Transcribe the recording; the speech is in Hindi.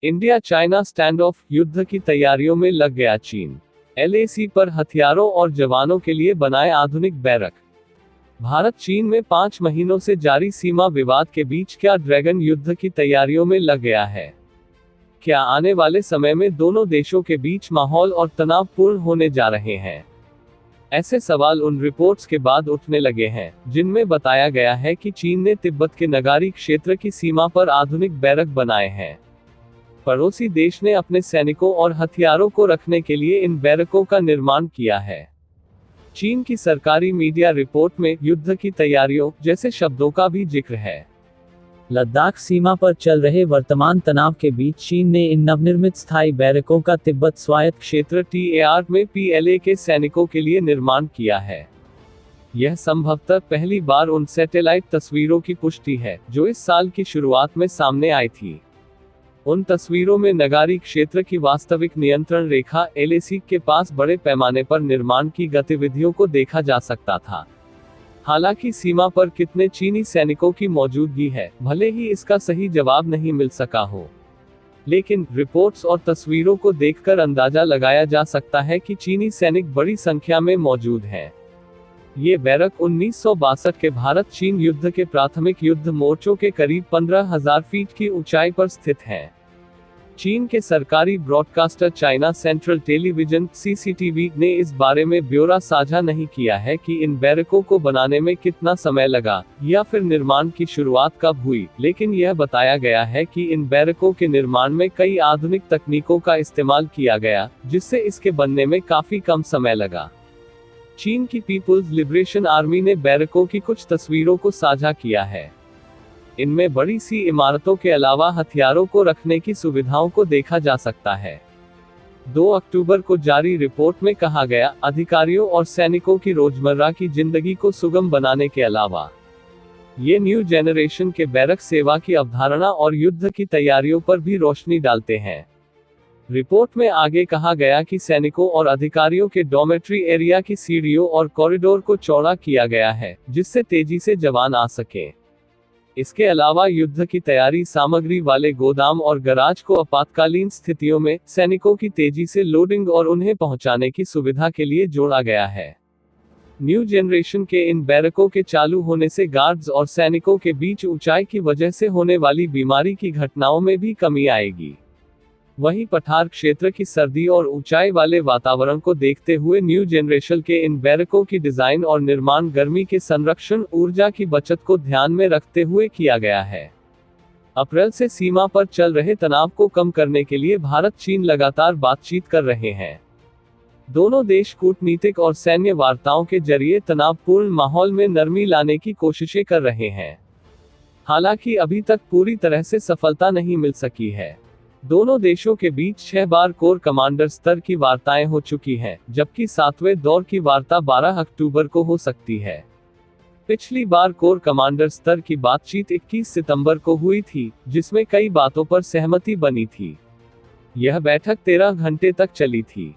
इंडिया चाइना स्टैंड ऑफ, युद्ध की तैयारियों में लग गया चीन। एलएसी पर हथियारों और जवानों के लिए बनाए आधुनिक बैरक। भारत चीन में 5 महीनों से जारी सीमा विवाद के बीच क्या ड्रैगन युद्ध की तैयारियों में लग गया है? क्या आने वाले समय में दोनों देशों के बीच माहौल और तनावपूर्ण होने जा रहे हैं? ऐसे सवाल उन रिपोर्ट्स के बाद उठने लगे हैं, जिनमें बताया गया है कि चीन ने तिब्बत के नगारी क्षेत्र की सीमा पर आधुनिक बैरक बनाए हैं। पड़ोसी देश ने अपने सैनिकों और हथियारों को रखने के लिए इन बैरकों का निर्माण किया है। चीन की सरकारी मीडिया रिपोर्ट में युद्ध की तैयारियों जैसे शब्दों का भी जिक्र है। लद्दाख सीमा पर चल रहे वर्तमान तनाव के बीच चीन ने इन नवनिर्मित स्थायी बैरकों का तिब्बत स्वायत्त क्षेत्र TAR में PLA के सैनिकों के लिए निर्माण किया है। यह संभवतः पहली बार उन सैटेलाइट तस्वीरों की पुष्टि है, जो इस साल की शुरुआत में सामने आई थी। उन तस्वीरों में नगारी क्षेत्र की वास्तविक नियंत्रण रेखा LAC के पास बड़े पैमाने पर निर्माण की गतिविधियों को देखा जा सकता था। हालांकि सीमा पर कितने चीनी सैनिकों की मौजूदगी है, भले ही इसका सही जवाब नहीं मिल सका हो, लेकिन रिपोर्ट्स और तस्वीरों को देखकर अंदाजा लगाया जा सकता है कि चीनी सैनिक बड़ी संख्या में मौजूद हैं। ये बैरक 1962 के भारत चीन युद्ध के प्राथमिक युद्ध मोर्चों के करीब 15,000 फीट की ऊंचाई पर स्थित हैं। चीन के सरकारी broadcaster China central television CCTV ने इस बारे में ब्यौरा साझा नहीं किया है कि इन बैरकों को बनाने में कितना समय लगा, या फिर निर्माण की शुरुआत कब हुई, लेकिन यह बताया गया है कि इन बैरकों के निर्माण में कई आधुनिक तकनीकों का इस्तेमाल किया गया, जिससे इसके बनने में काफी कम समय लगा। चीन की पीपुल्स लिबरेशन आर्मी ने बैरकों की कुछ तस्वीरों को साझा किया है। इनमें बड़ी सी इमारतों के अलावा हथियारों को रखने की सुविधाओं को देखा जा सकता है। 2 अक्टूबर को जारी रिपोर्ट में कहा गया, अधिकारियों और सैनिकों की रोजमर्रा की जिंदगी को सुगम बनाने के अलावा ये न्यू जेनरेशन के बैरक सेवा की अवधारणा और युद्ध की तैयारियों पर भी रोशनी डालते हैं। रिपोर्ट में आगे कहा गया कि सैनिकों और अधिकारियों के डॉर्मेट्री एरिया की सीढ़ियों और कॉरिडोर को चौड़ा किया गया है, जिससे तेजी से जवान आ सके। इसके अलावा युद्ध की तैयारी सामग्री वाले गोदाम और गराज को आपातकालीन स्थितियों में सैनिकों की तेजी से लोडिंग और उन्हें पहुंचाने की सुविधा के लिए जोड़ा गया है। न्यू जनरेशन के इन बैरकों के चालू होने से गार्ड्स और सैनिकों के बीच ऊंचाई की वजह से होने वाली बीमारी की घटनाओं में भी कमी आएगी। वहीं पठार क्षेत्र की सर्दी और ऊंचाई वाले वातावरण को देखते हुए न्यू जनरेशन के इन बैरकों की डिजाइन और निर्माण गर्मी के संरक्षण, ऊर्जा की बचत को ध्यान में रखते हुए किया गया है। अप्रैल से सीमा पर चल रहे तनाव को कम करने के लिए भारत चीन लगातार बातचीत कर रहे हैं। दोनों देश कूटनीतिक और सैन्य वार्ताओं के जरिए तनावपूर्ण माहौल में नरमी लाने की कोशिशें कर रहे हैं। हालांकि अभी तक पूरी तरह से सफलता नहीं मिल सकी है। दोनों देशों के बीच 6 बार कोर कमांडर स्तर की वार्ताएं हो चुकी हैं, जबकि 7वें दौर की वार्ता 12 अक्टूबर को हो सकती है। पिछली बार कोर कमांडर स्तर की बातचीत 21 सितंबर को हुई थी, जिसमें कई बातों पर सहमति बनी थी। यह बैठक 13 घंटे तक चली थी।